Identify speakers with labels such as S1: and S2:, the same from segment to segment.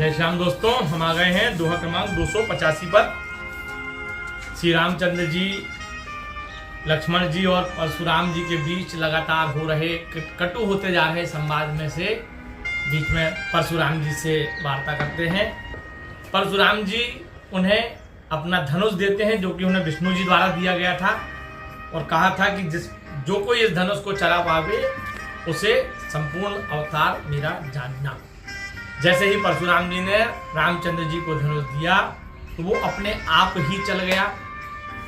S1: जय श्याम दोस्तों, हम आ गए हैं दोहा क्रमांक 285 पर। श्री रामचंद्र जी, लक्ष्मण जी और परशुराम जी के बीच लगातार हो रहे कटु होते जा रहे संवाद में से बीच में परशुराम जी से वार्ता करते हैं। परशुराम जी उन्हें अपना धनुष देते हैं, जो कि उन्हें विष्णु जी द्वारा दिया गया था, और कहा था कि जो कोई इस धनुष को चला पावे उसे संपूर्ण अवतार मेरा जानना। जैसे ही परशुराम जी ने रामचंद्र जी को धनुष दिया तो वो अपने आप ही चल गया।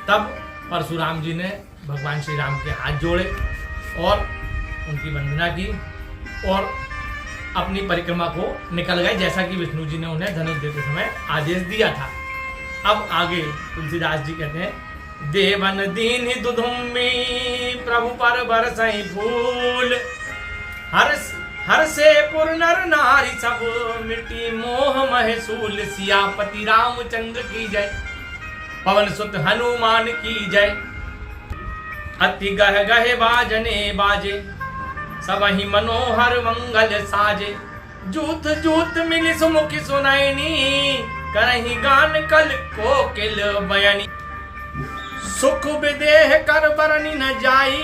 S1: तब परशुराम जी ने भगवान श्री राम के हाथ जोड़े और उनकी वंदना की और अपनी परिक्रमा को निकल गए, जैसा कि विष्णु जी ने उन्हें धनुष देते समय आदेश दिया था। अब आगे तुलसीदास जी कहते हैं, देवन दीन दुधुम्बी प्रभु पर बरसई फूल, हर से पुर नर नारी सब मिट्टी मोह महसूल। सियापति रामचंद्र की जय, पवन सुत हनुमान की जय। अति गह गहे बाजने बाजे, सब ही मनोहर मंगल साजे। जूत जूत मिली सुमुखी सुनैनी, करही गान कल कोकिल बयनी। सुख विदेह कर बरनी न जाई,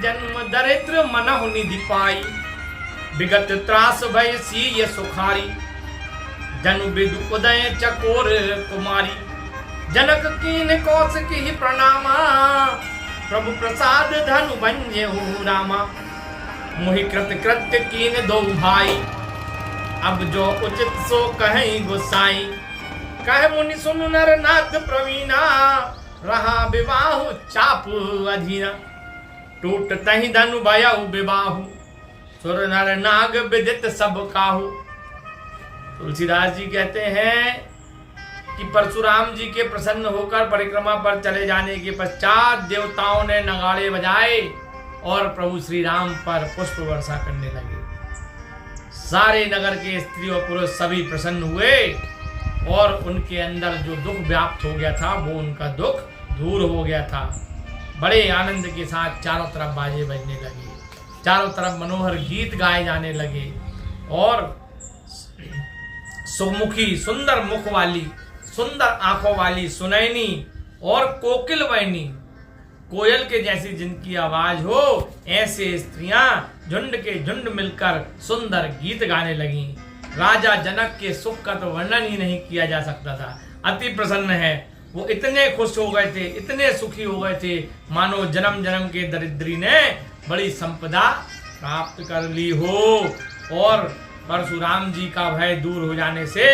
S1: जन्म दरिद्र मनहु निधि पाई। विगत त्रास भय सीय सुखारी, जनु विदु उदय चकोर कुमारी। जनक कीन कौशिकी प्रणामा, प्रभु प्रसाद धनु बंजहु रामा। मोहि कृत कृत्य कीन दो भाई, अब जो उचित सो कहीं गुसाई। कह मुनि सुनु नर नाथ प्रवीणा, रहा विवाहु चाप अधीना। टूट तहि धनु भयउ विवाहु, सुर नर नाग विदित सब काहू। तुलसीदास जी कहते हैं कि परशुराम जी के प्रसन्न होकर परिक्रमा पर चले जाने के पश्चात देवताओं ने नगाड़े बजाए और प्रभु श्री राम पर पुष्प वर्षा करने लगे। सारे नगर के स्त्री और पुरुष सभी प्रसन्न हुए और उनके अंदर जो दुख व्याप्त हो गया था वो उनका दुख दूर हो गया था। बड़े आनंद के साथ चारों तरफ बाजे बजने लगे, चारों तरफ मनोहर गीत गाए जाने लगे और सुमुखी, सुंदर मुख वाली, सुंदर आंखों वाली सुनैनी और कोकिल बयनी, कोयल के जैसी जिनकी आवाज हो, ऐसे स्त्रियां झुंड के झुंड मिलकर सुंदर गीत गाने लगी। राजा जनक के सुख का तो वर्णन ही नहीं किया जा सकता था। अति प्रसन्न है वो, इतने खुश हो गए थे, इतने सुखी हो गए थे, मानो जन्म जन्म के दरिद्री ने बड़ी संपदा प्राप्त कर ली हो। और परशुराम जी का भय दूर हो जाने से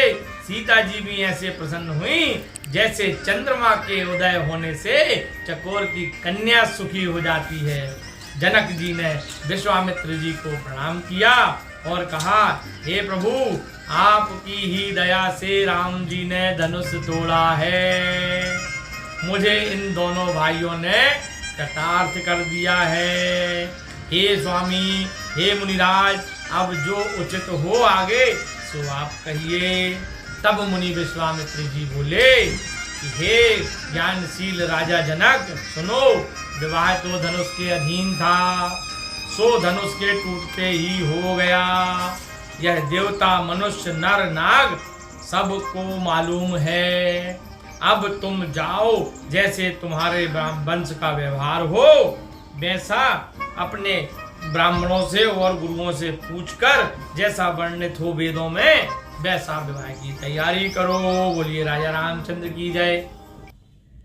S1: सीता जी भी ऐसे प्रसन्न हुई जैसे चंद्रमा के उदय होने से चकोर की कन्या सुखी हो जाती है। जनक जी ने विश्वामित्र जी को प्रणाम किया और कहा, हे प्रभु, आपकी ही दया से राम जी ने धनुष तोड़ा है। मुझे इन दोनों भाइयों ने कृतार्थ कर दिया है। हे स्वामी, हे मुनिराज, अब जो उचित हो आगे सो आप कहिए। तब मुनि विश्वामित्र जी बोले कि हे ज्ञानशील राजा जनक, सुनो, विवाह तो धनुष के अधीन था, सो धनुष के टूटते ही हो गया। यह देवता, मनुष्य, नर, नाग सबको मालूम है। अब तुम जाओ, जैसे तुम्हारे वंश का व्यवहार हो वैसा अपने ब्राह्मणों से और गुरुओं से पूछकर जैसा वर्णित हो वेदों में वैसा विवाह की तैयारी करो। बोलिए राजा रामचंद्र की जय।